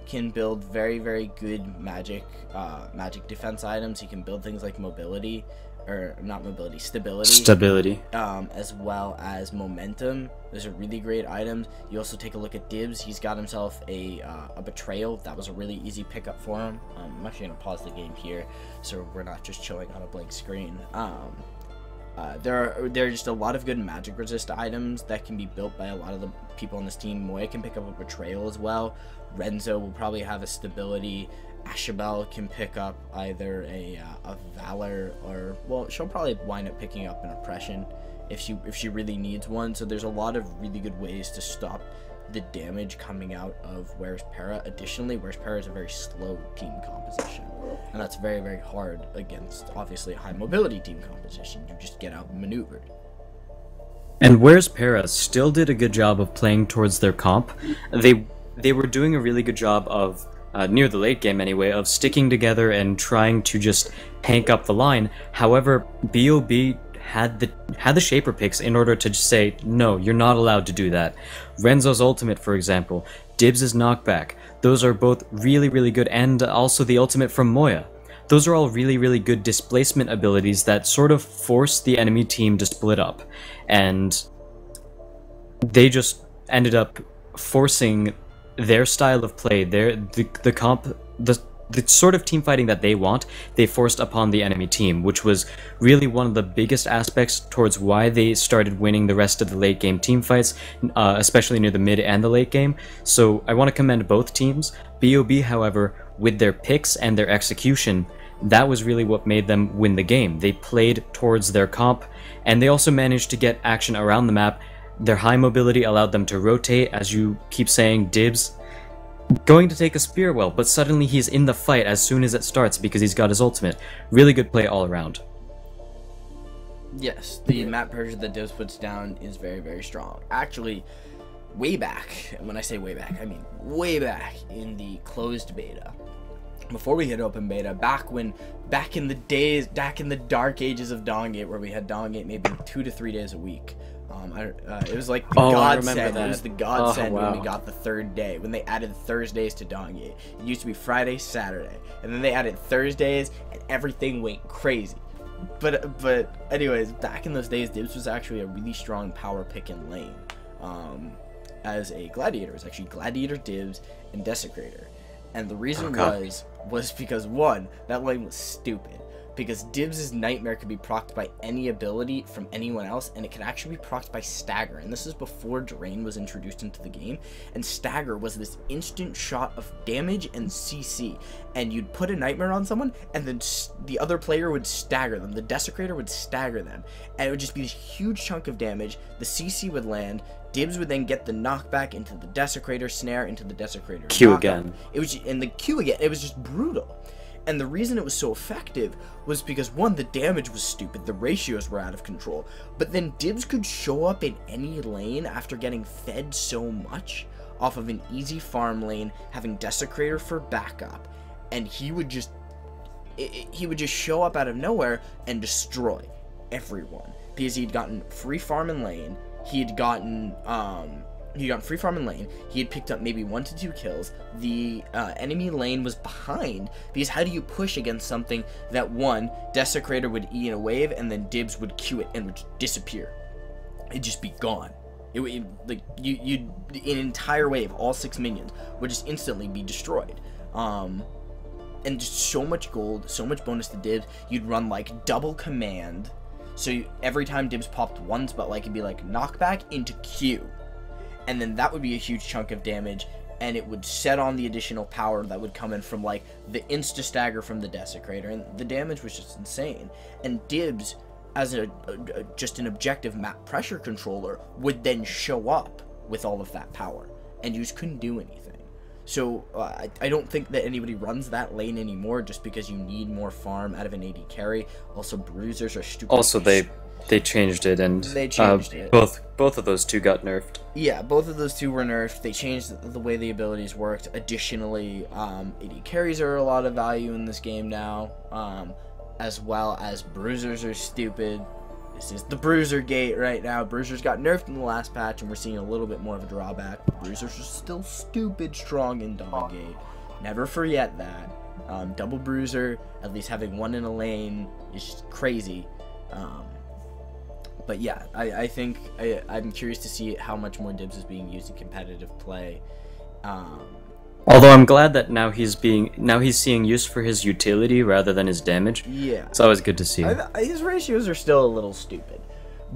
can build very, very good magic defense items. He can build things like mobility, or not mobility, stability, as well as momentum. Those are really great items. You also take a look at Dibs. He's got himself a betrayal. That was a really easy pickup for him. I'm actually gonna pause the game here so we're not just chilling on a blank screen. There are just a lot of good magic resist items that can be built by a lot of the people on this team. Moya can pick up a betrayal as well. Renzo will probably have a stability. Ashabel can pick up either a valor, or, well, she'll probably wind up picking up an oppression if she really needs one. So there's a lot of really good ways to stop the damage coming out of Where's Para. Additionally, Where's Para is a very slow team composition, and that's very, very hard against, obviously, a high mobility team composition. You just get outmaneuvered. And Where's Para still did a good job of playing towards their comp. They were doing a really good job of, near the late game anyway, of sticking together and trying to just tank up the line. However, BOB had the shaper picks in order to just say, no, you're not allowed to do that. Renzo's ultimate, for example, Dibs' knockback, those are both really, really good, and also the ultimate from Moya. Those are all really, really good displacement abilities that sort of force the enemy team to split up, and they just ended up forcing their style of play, the sort of team fighting that they want, they forced upon the enemy team, which was really one of the biggest aspects towards why they started winning the rest of the late game team fights, especially near the mid and the late game. So I want to commend both teams. BOB, however, with their picks and their execution, that was really what made them win the game. They played towards their comp, and they also managed to get action around the map. Their high mobility allowed them to rotate, as you keep saying, Dibs going to take a spear well, but suddenly he's in the fight as soon as it starts because he's got his ultimate. Really good play all around. Yes, the map pressure that Dibs puts down is very, very strong. Actually, way back, and when I say way back, I mean way back in the closed beta, before we hit open beta, back in the dark ages of Dawngate, where we had Dawngate maybe 2 to 3 days a week. It was like the godsend. It was the godsend when we got the third day, when they added Thursdays to Dawngate. It used to be Friday, Saturday, and then they added Thursdays, and everything went crazy. But anyways, back in those days, Dibs was actually a really strong power pick in lane. As a Gladiator, it was actually Gladiator, Dibs, and Desecrator. And the reason was because, one, that lane was stupid. because Dibs' Nightmare could be procced by any ability from anyone else, and it could actually be procced by Stagger, and this is before Drain was introduced into the game, and Stagger was this instant shot of damage and CC, and you'd put a Nightmare on someone, and then the other player would stagger them, the Desecrator would stagger them, and it would just be this huge chunk of damage, the CC would land, Dibs would then get the knockback into the Desecrator snare, into the Desecrator Q knockup. again. It was, and the Q again, it was just brutal. And the reason it was so effective was because, one, the damage was stupid, the ratios were out of control, but then Dibs could show up in any lane after getting fed so much off of an easy farm lane, having Desecrator for backup, and he would just show up out of nowhere and destroy everyone, because he'd gotten free farm in lane, he got free farm in lane, he had picked up maybe 1 to 2 kills, the enemy lane was behind, because how do you push against something that, one, Desecrator would E in a wave, and then Dibs would Q it and would disappear. It'd just be gone. Like, an entire wave, all 6 minions, would just instantly be destroyed. And just so much gold, so much bonus to Dibs, you'd run, like, double command, so every time Dibs popped one spotlight, it'd be like, knockback into Q. And then that would be a huge chunk of damage, and it would set on the additional power that would come in from, like, the insta-stagger from the Desecrator, and the damage was just insane. And Dibs, as just an objective map pressure controller, would then show up with all of that power, and you just couldn't do anything. So, I don't think that anybody runs that lane anymore, just because you need more farm out of an AD carry. Also, bruisers are stupid. Also, they changed it, and they changed it. Both of those two got nerfed. Yeah, both of those two were nerfed. They changed the way the abilities worked. Additionally, AD carries are a lot of value in this game now, as well as bruisers are stupid. This is the Bruiser Gate right now. Bruisers got nerfed in the last patch, and we're seeing a little bit more of a drawback. Bruisers are still stupid strong in Dawngate. Never forget that. Double Bruiser, at least having one in a lane, is just crazy. But yeah, I think I'm curious to see how much more Dibs is being used in competitive play. Although I'm glad that now he's seeing use for his utility rather than his damage. Yeah, it's always good to see. His ratios are still a little stupid.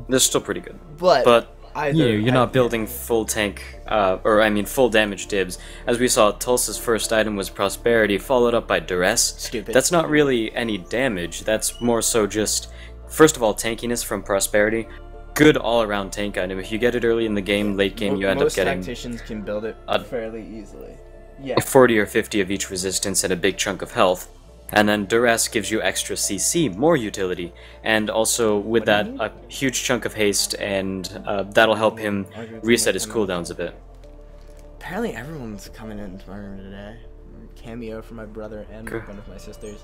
They're still pretty good. But you're not building full tank, full damage Dibs. As we saw, Tulsa's first item was Prosperity, followed up by Duress. Stupid. That's not really any damage. That's more so just, first of all, tankiness from Prosperity. Good all-around tank item. If you get it early in the game, late game, you end up getting... Most tacticians can build it fairly easily. Yeah. 40 or 50 of each resistance and a big chunk of health. And then Duress gives you extra CC, more utility, and also with that, a huge chunk of haste, and that'll help him reset his cooldowns a bit. Apparently everyone's coming into my room today. Cameo for my brother and one of my sisters.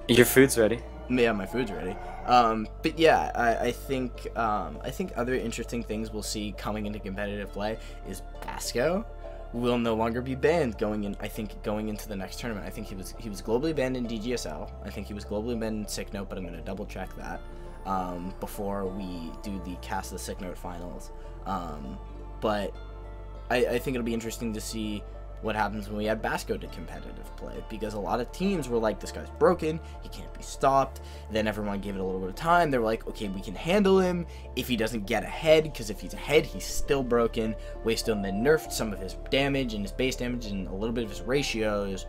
Your food's ready. Yeah, my food's ready. But yeah, I think other interesting things we'll see coming into competitive play is Basco will no longer be banned going into the next tournament. I think he was globally banned in DGSL. I think he was globally banned in Sick Note, but I'm going to double check that before we do the Cast the Sick Note finals. But I think it'll be interesting to see what happens when we add Basco to competitive play, because a lot of teams were like, this guy's broken, he can't be stopped. Then everyone gave it a little bit of time. They were like, okay, we can handle him if he doesn't get ahead, because if he's ahead, he's still broken. Waystone then nerfed some of his damage and his base damage and a little bit of his ratios,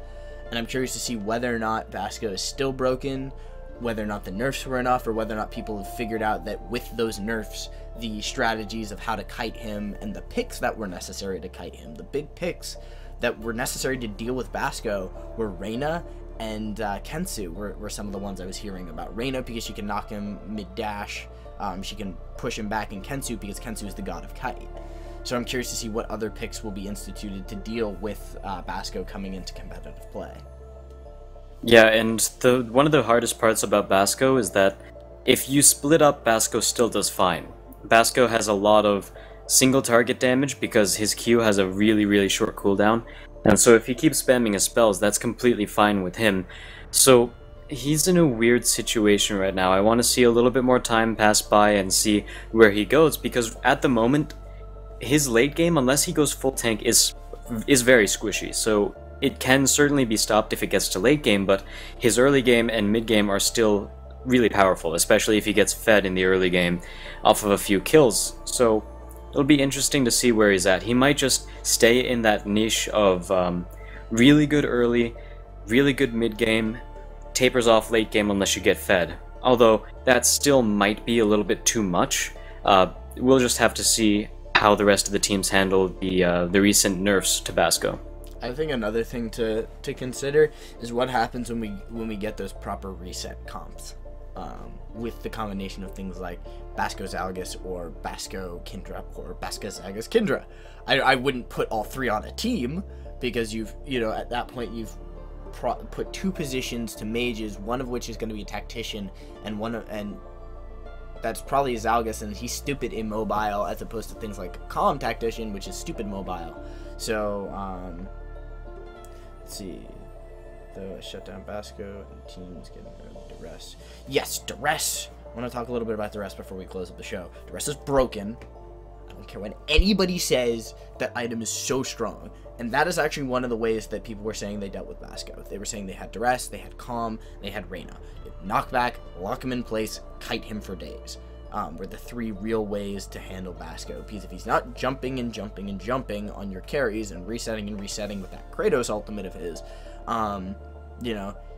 and I'm curious to see whether or not Basco is still broken, whether or not the nerfs were enough, or whether or not people have figured out that with those nerfs, the strategies of how to kite him and the picks that were necessary to kite him, the big picks that were necessary to deal with Basco were Reyna and Kensu were some of the ones I was hearing about. Reyna because she can knock him mid-dash, she can push him back, and Kensu because Kensu is the god of kite. So I'm curious to see what other picks will be instituted to deal with Basco coming into competitive play. Yeah, and one of the hardest parts about Basco is that if you split up, Basco still does fine. Basco has a lot of single target damage because his Q has a really short cooldown, and so if he keeps spamming his spells, that's completely fine with him. So he's in a weird situation right now. I want to see a little bit more time pass by and see where he goes, because at the moment his late game, unless he goes full tank, is very squishy. So it can certainly be stopped if it gets to late game, but his early game and mid game are still really powerful, especially if he gets fed in the early game off of a few kills. So it'll be interesting to see where he's at. He might just stay in that niche of really good early, really good mid game, tapers off late game unless you get fed. Although that still might be a little bit too much. We'll just have to see how the rest of the teams handle the recent nerfs to Basco. I think another thing to consider is what happens when we get those proper reset comps, with the combination of things like Basco Zalgus or Basco Kindra or Basco Zalgus Kindra. I wouldn't put all three on a team, because at that point you've put two positions to mages, one of which is going to be a tactician, and that's probably Zalgus, and he's stupid immobile, as opposed to things like Calm Tactician, which is stupid mobile. So, let's see. Though I shut down Basco, and team's getting rid of Duress. Yes, Duress! I want to talk a little bit about Duress before we close up the show. Duress is broken. I don't care when anybody says that item is so strong. And that is actually one of the ways that people were saying they dealt with Basco. They were saying they had Duress, they had Calm, they had Reyna. Knockback, lock him in place, kite him for days. Were the three real ways to handle Basco. Because if he's not jumping and jumping and jumping on your carries and resetting with that Kratos ultimate of his,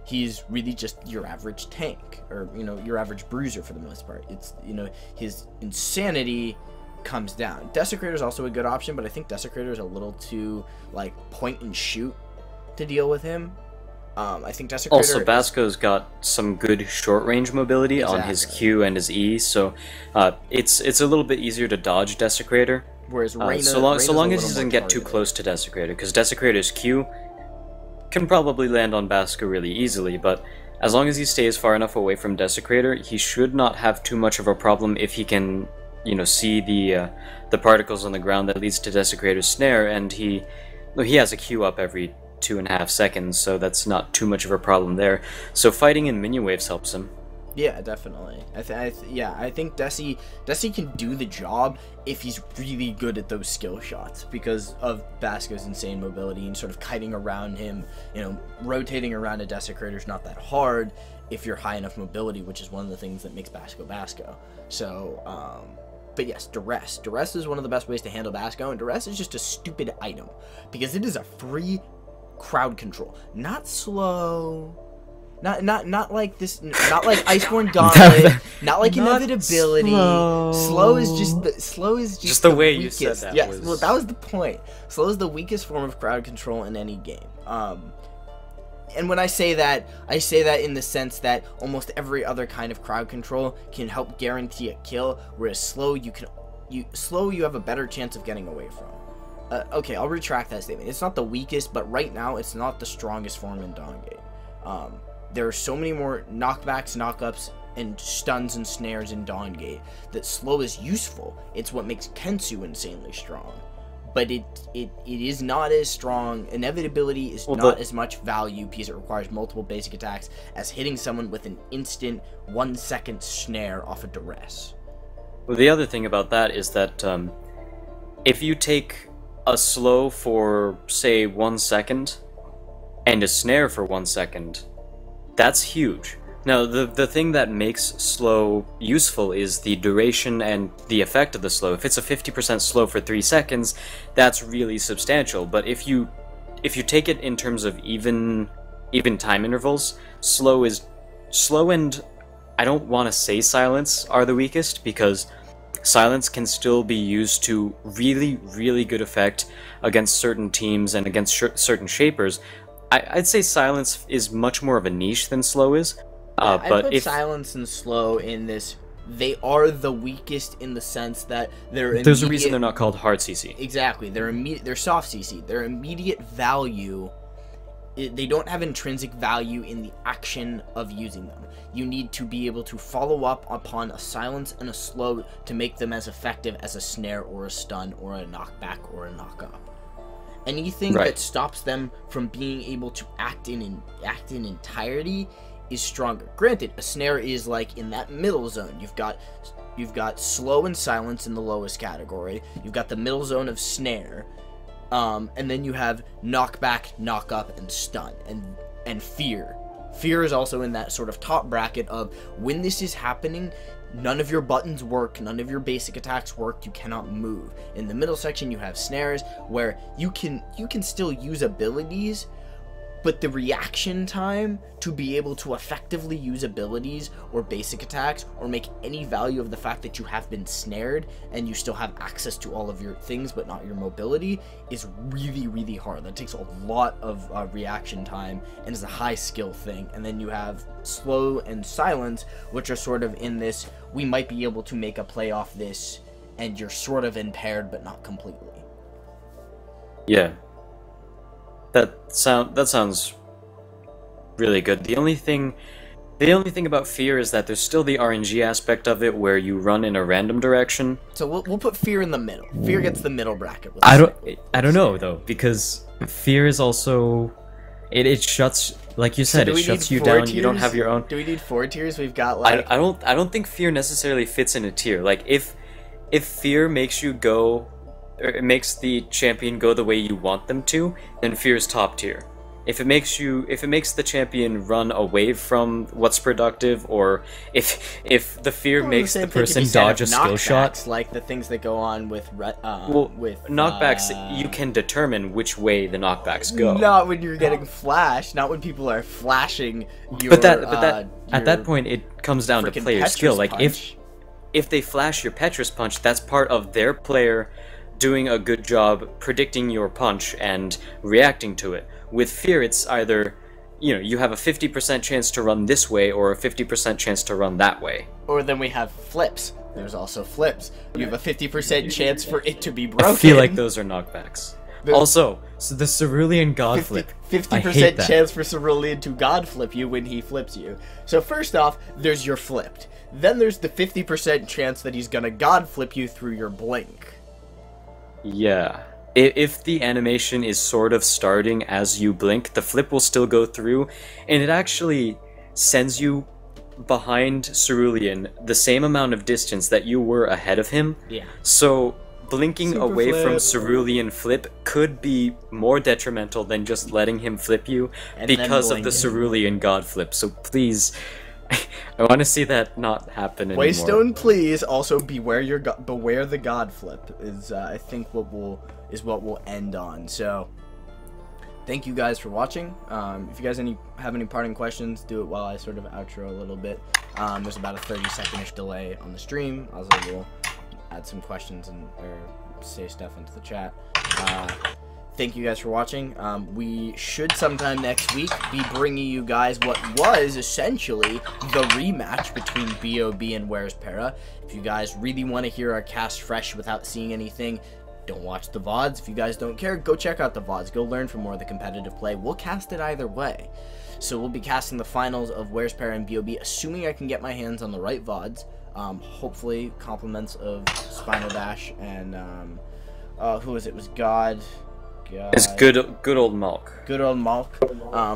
he's really just your average tank, or, your average bruiser for the most part. It's, his insanity comes down. Desecrator is also a good option, but I think Desecrator is a little too, point and shoot to deal with him. I think Desecrator... Also, Basco's got some good short-range mobility on his Q and his E, so it's a little bit easier to dodge Desecrator. Whereas Reyna, so long as he doesn't get too close to Desecrator, because Desecrator's Q can probably land on Basco really easily, but as long as he stays far enough away from Desecrator, he should not have too much of a problem if he can, see the particles on the ground that leads to Desecrator's snare, and he has a Q up every 2.5 seconds, so that's not too much of a problem there. So fighting in minion waves helps him. Yeah, definitely. I think Desi can do the job if he's really good at those skill shots, because of Basco's insane mobility and sort of kiting around him. Rotating around a Desecrator is not that hard if you're high enough mobility, which is one of the things that makes Basco. So, but yes, Duress. Duress is one of the best ways to handle Basco, and Duress is just a stupid item, because it is a free crowd control. Not slow. Not like this, not like Iceborne Gauntlet, not like Inevitability. Slow is just the way weakest. You said that. Yes, well, that was the point. Slow is the weakest form of crowd control in any game. And when I say that in the sense that almost every other kind of crowd control can help guarantee a kill, whereas slow you have a better chance of getting away from. Okay, I'll retract that statement. It's not the weakest, but right now it's not the strongest form in Dawngate. There are so many more knockbacks, knockups, and stuns and snares in Dawngate that slow is useful. It's what makes Kensu insanely strong. But it is not as strong. Inevitability is not as much value, because it requires multiple basic attacks, as hitting someone with an instant 1-second snare off a Duress. Well, the other thing about that is that if you take a slow for, say, 1 second, and a snare for 1 second, that's huge. Now, the thing that makes slow useful is the duration and the effect of the slow. If it's a 50% slow for 3 seconds, that's really substantial. But if you take it in terms of even time intervals, slow and I don't want to say silence are the weakest, because silence can still be used to really, really good effect against certain teams and against certain shapers. I'd say silence is much more of a niche than slow is. I put silence and slow in this. They are the weakest in the sense that there's a reason they're not called hard CC. Exactly. They're soft CC. Their immediate value, they don't have intrinsic value in the action of using them. You need to be able to follow up upon a silence and a slow to make them as effective as a snare or a stun or a knockback or a knockup. Anything that stops them from being able to act in entirety is stronger. Granted, a snare is like in that middle zone. You've got slow and silence in the lowest category. You've got the middle zone of snare, And then you have knockback, knock up, and stun, and fear. Fear is also in that sort of top bracket of when this is happening, none of your buttons work, none of your basic attacks work, you cannot move. In the middle section you have snares, where you can still use abilities, but the reaction time to be able to effectively use abilities or basic attacks or make any value of the fact that you have been snared and you still have access to all of your things but not your mobility is really, really hard. That takes a lot of reaction time and is a high skill thing. And then you have slow and silence, which are sort of in this, we might be able to make a play off this and you're sort of impaired but not completely. Yeah. That sounds really good. The only thing about fear is that there's still the RNG aspect of it, where you run in a random direction. So we'll put fear in the middle. Fear gets the middle bracket. I don't know though, because fear is also it shuts, like you said, it shuts you down. You don't have your own. Do we need 4 tiers? We've got like I don't think fear necessarily fits in a tier. Like if fear makes you go, or it makes the champion go the way you want them to, then fear is top tier. If it makes the champion run away from what's productive, or if the fear makes the person dodge a skill shot, like the things that go on with knockbacks, you can determine which way the knockbacks go. Not when you're getting flashed, not when people are flashing your. But at that point, it comes down to player skill. Like if they flash your Petrus punch, that's part of their player doing a good job predicting your punch and reacting to it. With fear, it's either, you have a 50% chance to run this way or a 50% chance to run that way. Or then we have flips. There's also flips. You have a 50% chance for it to be broken. I feel like those are knockbacks. Also, so the Cerulean God flip. 50% chance for Cerulean to God flip you when he flips you. So first off, there's your flipped. Then there's the 50% chance that he's gonna God flip you through your blink. Yeah. If the animation is sort of starting as you blink, the flip will still go through, and it actually sends you behind Cerulean the same amount of distance that you were ahead of him. Yeah. So blinking Super away flip. from Cerulean flip could be more detrimental than just letting him flip you because of the Cerulean God flip. So please, I want to see that not happen anymore. Waystone, please. Also, beware the God flip is I think what we'll end on. So, thank you guys for watching. If you guys have any parting questions, do it while I sort of outro a little bit. There's about a 30-second-ish delay on the stream. Also, we'll add some questions or say stuff into the chat. Thank you guys for watching. We should sometime next week be bringing you guys what was essentially the rematch between B.O.B. and Where's Para. If you guys really want to hear our cast fresh without seeing anything, don't watch the VODs. If you guys don't care, go check out the VODs. Go learn from more of the competitive play. We'll cast it either way. So we'll be casting the finals of Where's Para and B.O.B., assuming I can get my hands on the right VODs. Hopefully compliments of Spinal Dash and who was it? It was God. It's good old Malk. Good old Malk.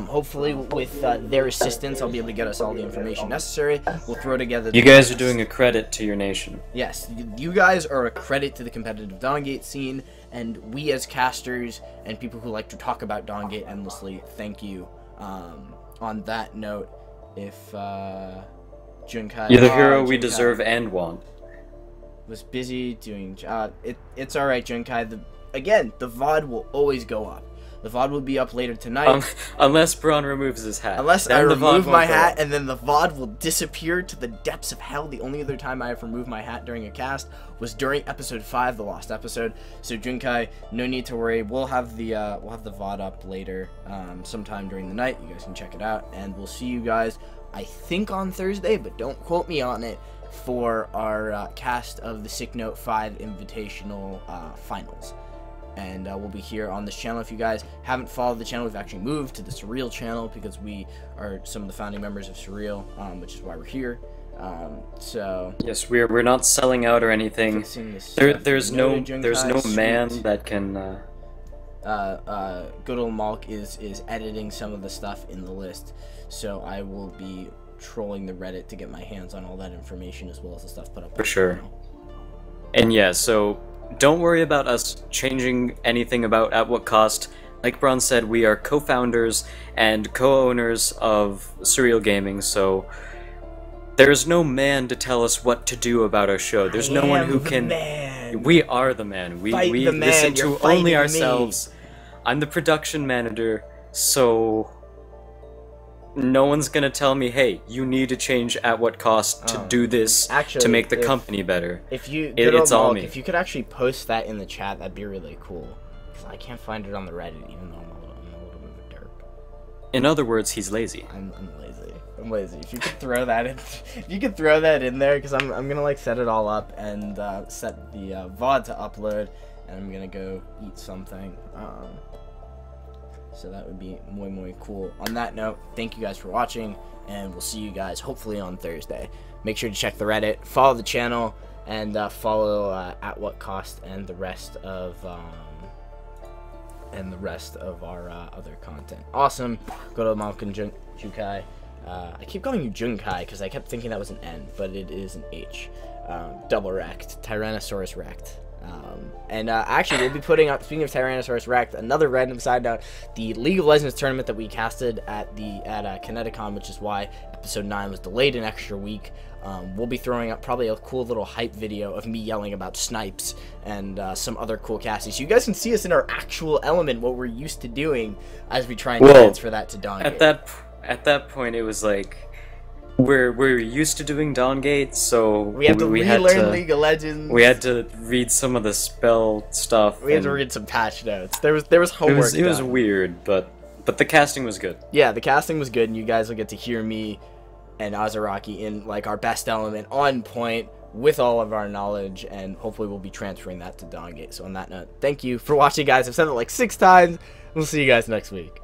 Hopefully with their assistance, I'll be able to get us all the information necessary. We'll throw together. You guys are doing a credit to your nation. Yes, you guys are a credit to the competitive Dawngate scene, and we as casters and people who like to talk about Dawngate endlessly, thank you. On that note, if Junkai, you're the hero we deserve and want. Was busy doing it's all right, Junkai. Again, the VOD will always go up. The VOD will be up later tonight. Unless Braun removes his hat. Unless I remove my hat, and then the VOD will disappear to the depths of hell. The only other time I have removed my hat during a cast was during episode 5, the lost episode. So Junkai, no need to worry. We'll have the VOD up later, sometime during the night. You guys can check it out, and we'll see you guys, I think, on Thursday, but don't quote me on it, for our cast of the Sick Note 5 Invitational Finals. And we'll be here on this channel. If you guys haven't followed the channel, we've actually moved to the Surreal channel because we are some of the founding members of Surreal, which is why we're here. So yes, we're not selling out or anything. There's no man that can. Good old Malk is editing some of the stuff in the list, so I will be trolling the Reddit to get my hands on all that information as well as the stuff put up for sure. And yeah, so don't worry about us changing anything about At What Cost. Like Braun said, we are co-founders and co-owners of Surreal Gaming, so there's no man to tell us what to do about our show. There's no one who can... Man. We are the man. We the man. listen You're to only fighting ourselves. me. I'm the production manager, so no one's gonna tell me, hey, you need to change At What Cost to do this actually, to make the company better. If you, it's all me. If you could actually post that in the chat, that'd be really cool. Because I can't find it on the Reddit, even though I'm a little bit of a derp. In other words, he's lazy. I'm lazy. I'm lazy. If you could throw that in, if you could throw that in there, because I'm gonna like set it all up and set the VOD to upload, and I'm gonna go eat something. So that would be muy cool. On that note, thank you guys for watching, and we'll see you guys hopefully on Thursday. Make sure to check the Reddit, follow the channel, and follow At What Cost and the rest of our other content. Awesome. Go to Malcolm Jukai. I keep calling you Junkai because I kept thinking that was an N, but it is an H. Double wrecked. Tyrannosaurus wrecked. And actually, we'll be putting up, speaking of Tyrannosaurus wrecked, another random side note, the League of Legends tournament that we casted at Kineticon, which is why episode 9 was delayed an extra week. We'll be throwing up probably a cool little hype video of me yelling about snipes and some other cool casting, so you guys can see us in our actual element, what we're used to doing, as we try and transfer that to Dawngate. At that point, it was like we're used to doing Dawngate, so we have to relearn League of Legends. We had to read some of the spell stuff. We had to read some patch notes. There was homework. It was weird, but the casting was good. Yeah, the casting was good, and you guys will get to hear me and Azaraki in like our best element, on point with all of our knowledge, and hopefully we'll be transferring that to Dawngate. So on that note, thank you for watching, guys. I've said it like 6 times. We'll see you guys next week.